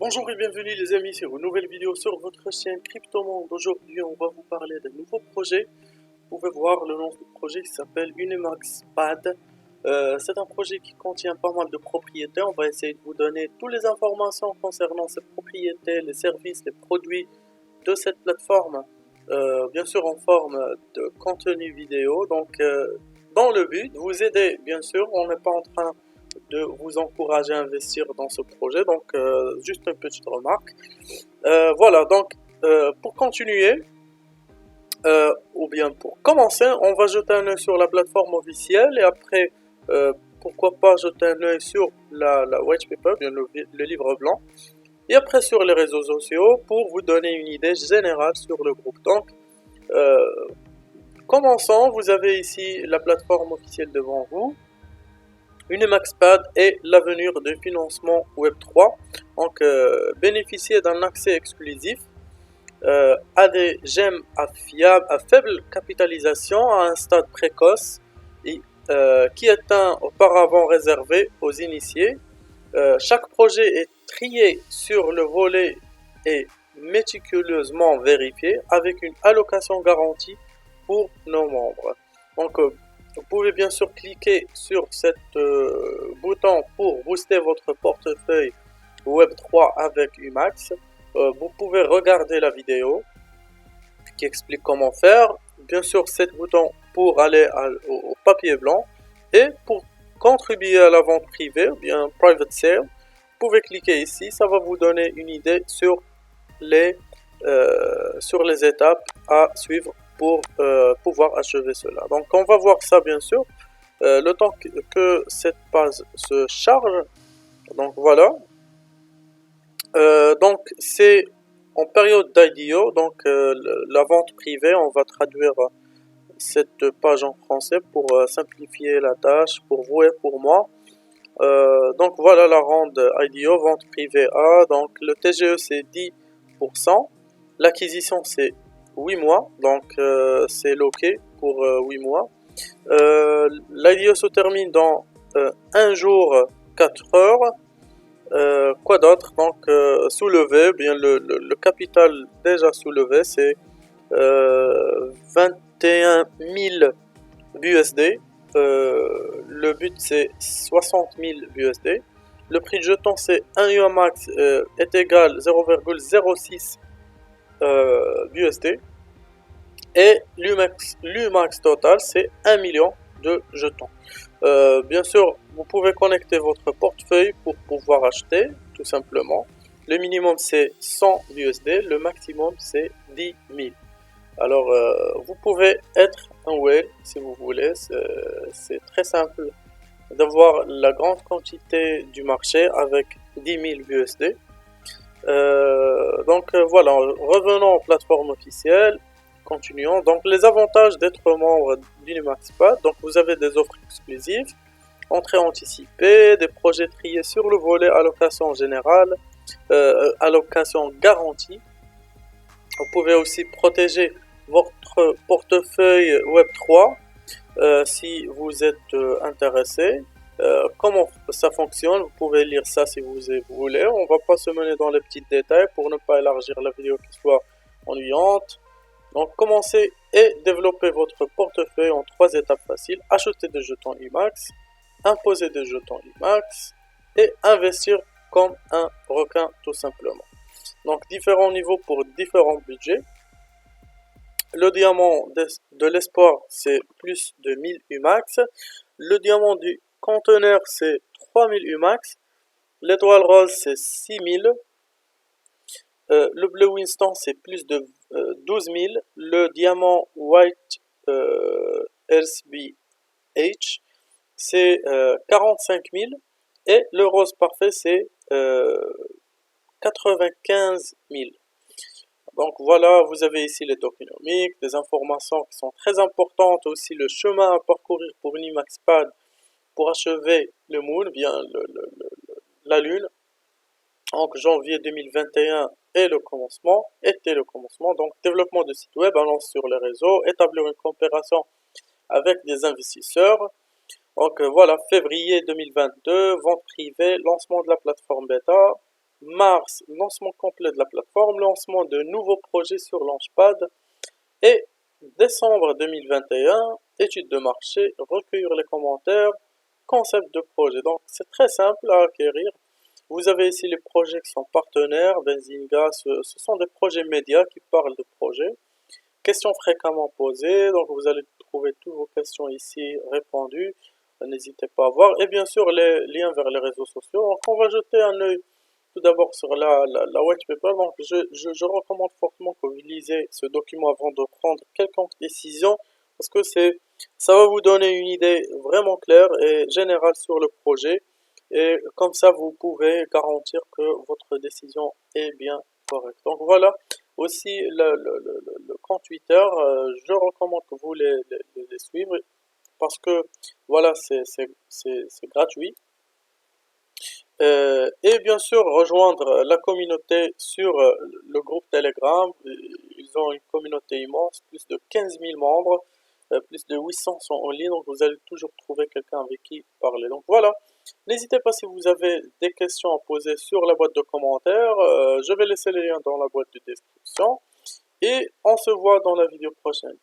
Bonjour et bienvenue les amis sur une nouvelle vidéo sur votre chaîne Cryptomonde. Aujourd'hui on va vous parler d'un nouveau projet. Vous pouvez voir le nom du projet qui s'appelle Unimax Pad. C'est un projet qui contient pas mal de propriétés. On va essayer de vous donner toutes les informations concernant ces propriétés, les services, les produits de cette plateforme. Bien sûr en forme de contenu vidéo. Donc dans le but de vous aider, bien sûr, on n'est pas en train de vous encourager à investir dans ce projet. Donc, juste une petite remarque. Voilà, donc, pour continuer, ou bien pour commencer, on va jeter un œil sur la plateforme officielle et après, pourquoi pas jeter un œil sur la white paper, bien le livre blanc, et après sur les réseaux sociaux pour vous donner une idée générale sur le groupe. Donc, euh, commençons, vous avez ici la plateforme officielle devant vous. Unimaxpad est l'avenir de financement Web3, donc bénéficier d'un accès exclusif à des gemmes à faible capitalisation à un stade précoce et qui est auparavant réservé aux initiés. Chaque projet est trié sur le volet et méticuleusement vérifié avec une allocation garantie pour nos membres. Donc, vous pouvez bien sûr cliquer sur cet bouton pour booster votre portefeuille Web3 avec Umax. Vous pouvez regarder la vidéo qui explique comment faire. Bien sûr, cet bouton pour aller au papier blanc et pour contribuer à la vente privée ou bien private sale. Vous pouvez cliquer ici, ça va vous donner une idée les, sur les étapes à suivre pour pouvoir achever cela. Donc on va voir ça bien sûr, le temps que cette page se charge. Donc voilà, donc c'est en période d'IDO, donc la vente privée, on va traduire cette page en français pour simplifier la tâche pour vous et pour moi. Donc voilà la ronde IDO, vente privée A. Donc le TGE c'est 10%. L'acquisition c'est 8 mois. Donc c'est loqué pour 8 mois. L'IDO se termine dans 1 jour 4 heures. Quoi d'autre? Donc soulevé, bien le capital déjà soulevé c'est 21 000 BUSD. Le but c'est 60 000 BUSD. Le prix de jeton c'est 1 UMAX est égal 0,06 BUSD. Et l'UMAX total c'est 1 million de jetons. Bien sûr, vous pouvez connecter votre portefeuille pour pouvoir acheter, tout simplement. Le minimum c'est 100 BUSD, le maximum c'est 10 000. Alors, vous pouvez être un whale si vous voulez, c'est très simple d'avoir la grande quantité du marché avec 10 000 USD. Donc voilà, revenons aux plateformes officielles, continuons. Donc les avantages d'être membre d'Unimaxpad, donc vous avez des offres exclusives, entrée anticipée, des projets triés sur le volet allocation générale, allocation garantie. Vous pouvez aussi protéger votre portefeuille Web3 si vous êtes intéressé. Comment ça fonctionne, vous pouvez lire ça si vous voulez. On va pas se mener dans les petits détails pour ne pas élargir la vidéo qui soit ennuyante. Donc commencez et développez votre portefeuille en 3 étapes faciles. Acheter des jetons IMAX, imposer des jetons IMAX et investir comme un requin tout simplement. Donc différents niveaux pour différents budgets. Le diamant de l'espoir c'est plus de 1000 UMAX. Le diamant du conteneur c'est 3000 UMAX. L'étoile rose c'est 6000. Le bleu Winston c'est plus de 12 000. Le diamant white LSBH c'est 45 000. Et le rose parfait c'est 95 000. Donc voilà, vous avez ici les tokenomics, des informations qui sont très importantes, aussi le chemin à parcourir pour Unimaxpad pour achever le moon, bien la lune. Donc janvier 2021 est le commencement, était le commencement. Donc développement de site web, annonce sur les réseaux, établir une coopération avec des investisseurs. Donc voilà, février 2022, vente privée, lancement de la plateforme bêta. Mars, lancement complet de la plateforme, lancement de nouveaux projets sur Launchpad. Et décembre 2021, étude de marché, recueillir les commentaires, concept de projet. Donc c'est très simple à acquérir. Vous avez ici les projets qui sont partenaires, Benzinga, ce sont des projets médias qui parlent de projets. Questions fréquemment posées, donc vous allez trouver toutes vos questions ici répondues. N'hésitez pas à voir. Et bien sûr, les liens vers les réseaux sociaux. Donc on va jeter un œil tout d'abord sur la white paper. Donc je recommande fortement que vous lisez ce document avant de prendre quelconque décision parce que ça va vous donner une idée vraiment claire et générale sur le projet. Et comme ça, vous pouvez garantir que votre décision est bien correcte. Donc voilà. Aussi, le compte Twitter, je recommande que vous les suivez parce que voilà, c'est gratuit. Et bien sûr, rejoindre la communauté sur le groupe Telegram. Ils ont une communauté immense, plus de 15 000 membres, plus de 800 sont en ligne, donc vous allez toujours trouver quelqu'un avec qui parler. Donc voilà, n'hésitez pas si vous avez des questions à poser sur la boîte de commentaires. Je vais laisser les liens dans la boîte de description. Et on se voit dans la vidéo prochaine.